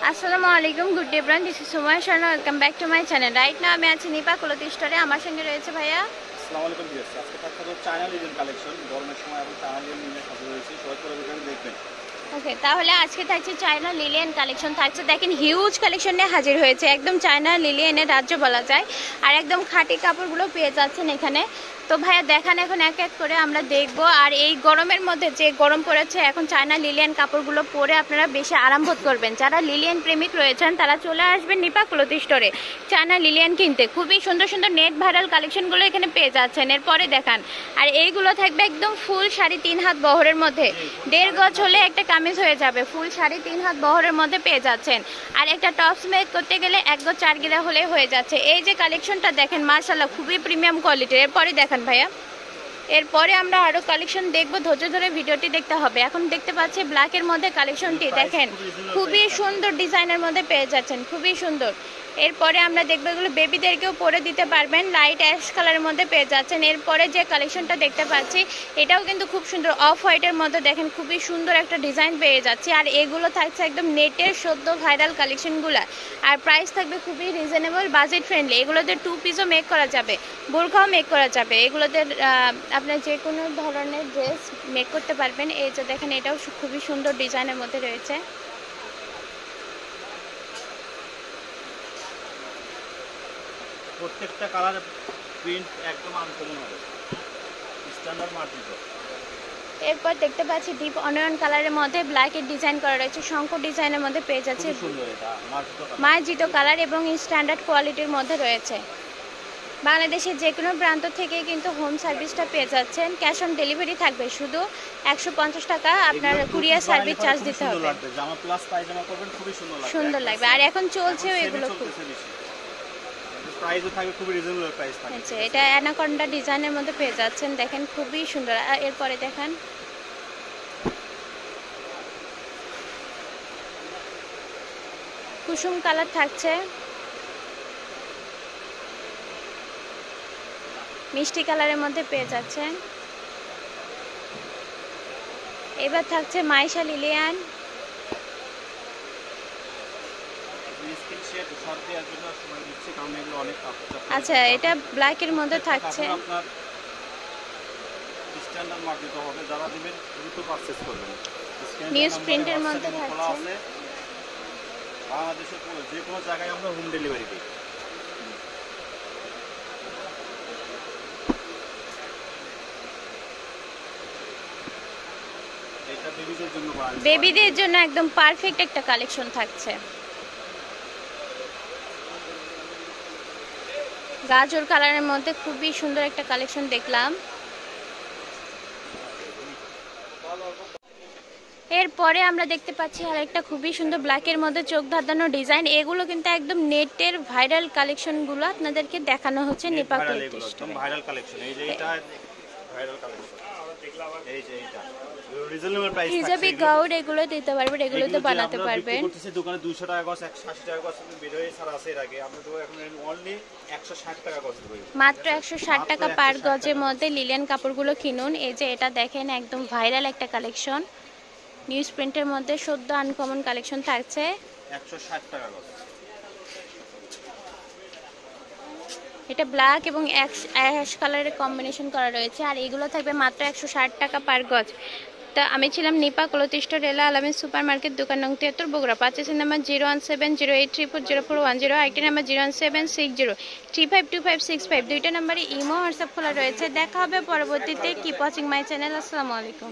আসসালামু আলাইকুম, good day ব্রান, this is Sumoy Sharma, welcome back to my channel. Right now আমি আছি নিপা ক্লথ স্টোরে, আমার সঙ্গে রয়েছে ভাইয়া। আসসালামু আলাইকুম ভিউয়ার্স, আজকে থাকছে চায়না লিনেন কালেকশন। গরমের সময় এখন চায়না লিনেন নিয়ে সাথে রয়েছে, সবাই পুরো ভিডিওটি দেখবেন। ওকে, তাহলে আজকে থাকছে চায়না লিলিয়ান কালেকশন থাকছে। দেখেন হিউজ কালেকশন নিয়ে হাজির হয়েছে, একদম চায়না লিলিয়ানের রাজ্য বলা যায়। আর একদম খাঁটি কাপড়গুলো পেয়ে যাচ্ছেন এখানে। তো ভাইয়া দেখান এখন এক এক করে আমরা দেখবো। আর এই গরমের মধ্যে যে গরম পড়েছে, এখন চায়না লিলিয়ান কাপড়গুলো পরে আপনারা বেশি আরাম বোধ করবেন। যারা লিলিয়ান প্রেমিক রয়েছেন তারা চলে আসবেন নিপা ক্লথ স্টোরে চায়না লিলিয়ান কিনতে। খুবই সুন্দর সুন্দর নেট ভাইরাল কালেকশনগুলো এখানে পেয়ে যাচ্ছেন। এরপরে দেখান, আর এইগুলো থাকবে একদম ফুল 3.5 হাত বহরের মধ্যে, 1.5 গজ হলে একটা কামিজ হয়ে যাবে। ফুল 3.5 হাত বহরের মধ্যে পেয়ে যাচ্ছেন। আর একটা টপস মেক করতে গেলে 1 গজ 4 গিরা হলে হয়ে যাচ্ছে। এই যে কালেকশনটা দেখেন, মাশাআল্লাহ খুবই প্রিমিয়াম কোয়ালিটির। এরপরে দেখান ভাইয়া, এরপরে আমরা আরো কালেকশন দেখবো, ধৈর্য ধরে ভিডিওটি দেখতে হবে। এখন দেখতে পাচ্ছি ব্ল্যাকের মধ্যে কালেকশনটি দেখেন, খুবই সুন্দর ডিজাইনের মধ্যে পেয়ে যাচ্ছেন, খুবই সুন্দর। এরপরে আমরা দেখবো এগুলো বেবিদেরকেও পরে দিতে পারবেন, লাইট অ্যাশ কালারের মধ্যে পেয়ে যাচ্ছেন। এরপরে যে কালেকশনটা দেখতে পাচ্ছি এটাও কিন্তু খুব সুন্দর, অফ হোয়াইটের মধ্যে দেখেন খুবই সুন্দর একটা ডিজাইন পেয়ে যাচ্ছে। আর এগুলো থাকছে একদম নেটের সদ্য ভাইরাল কালেকশনগুলো। আর প্রাইস থাকবে খুবই রিজনেবল, বাজেট ফ্রেন্ডলি। এগুলোতে 2 পিসও মেক করা যাবে, বোরখাও মেক করা যাবে। এগুলোতে আপনার যে কোনো ধরনের ড্রেস মেক করতে পারবেন। এই যে দেখেন, এটাও খুবই সুন্দর ডিজাইনের মধ্যে রয়েছে। প্রত্যেকটা কালার প্রিন্ট একদম আনকমন হবে, স্ট্যান্ডার্ড মার্জিত। এরপর দেখতে পাচ্ছি ডিপ অনিয়ন কালারের মধ্যে ব্ল্যাকের ডিজাইন করা রয়েছে, শঙ্কর ডিজাইনের মধ্যে পেয়ে যাচ্ছে। মার্জিত কালার এবং স্ট্যান্ডার্ড কোয়ালিটির মধ্যে রয়েছে। বাংলাদেশের যে কোনো প্রান্ত থেকে কিন্তু হোম সার্ভিসটা পেয়ে যাচ্ছেন। ক্যাশ অন ডেলিভারি থাকবে, শুধু 150 টাকা আপনার কুরিয়ার সার্ভিস চার্জ দিতে হবে। জামা প্লাস পায়জামা করবেন, খুবই সুন্দর লাগবে। আর এখন চলছেও এগুলো, খুব প্রাইসও থাকবে খুবই রিজনেবল প্রাইস থাকবে। আচ্ছা, এটা অ্যানাকন্ডা ডিজাইনের মধ্যে পেয়ে যাচ্ছেন, দেখেন খুবই সুন্দর। এরপরে দেখেন কুসুম কালার থাকছে, মিষ্টি কালারের মধ্যে পেয়ে যাচ্ছেন। এবার থাকছে মাইশা লিলিয়ান। আচ্ছা, এটা ব্ল্যাকের মধ্যে থাকছে। নিউজ প্রিন্টের মধ্যে থাকছে। বাংলাদেশের যে কোনো জায়গায় আমরা হোম ডেলিভারি দিই। বেবিদের জন্য একদম পারফেক্ট একটা কালেকশন থাকছে। গাজর কালারের মধ্যে খুবই সুন্দর একটা কালেকশন দেখলাম। এরপরে আমরা দেখতে পাচ্ছি আর একটা খুবই সুন্দর ব্ল্যাকের মধ্যে চোখ ধাঁধানো ডিজাইন। এগুলো কিন্তু একদম নেটের ভাইরাল কালেকশনগুলো আপনাদেরকে দেখানো হচ্ছে নিপা ক্লথ স্টোরে। ভাইরাল কালেকশন, এই যে এটা ভাইরাল কালেকশন, এই যে এটা রিজনেবল প্রাইস থাকছে। হিজাবি গাউন এগুলো দিতে পারবেন, এগুলোতে বানাতে পারবেন। করতেছে দোকানে 200 টাকা গজ, 180 টাকা গজ বের হয়ে সারা আছে। এর আগে আমরা তো এখন অনলি 160 টাকা গজ দেব, মাত্র 160 টাকা পার গজের মধ্যে লিলিয়ান কাপড়গুলো কিনুন। এই যে এটা দেখেন, একদম ভাইরাল একটা কালেকশন, নিউজ প্রিন্টের মধ্যে সদ্য আনকমন কালেকশন থাকছে। 160 টাকা গজ। এটা ব্ল্যাক এবং অ্যাশ কালারের কম্বিনেশন করা রয়েছে। আর এগুলো থাকবে মাত্র 160 টাকা পার গজ। তা আমি ছিলাম নিপা ক্লথ স্টোর, রেলা আলামিন সুপার মার্কেট, দোকান নং 73, বগুড়া। 5 নাম্বার 01708340410, আরেকটি নাম্বার 01760352565। দুইটা নাম্বারে ইমো হোয়াটসঅ্যাপ খোলা রয়েছে। দেখা হবে পরবর্তীতে। Keep watching my channel. আসসালামু আলাইকুম।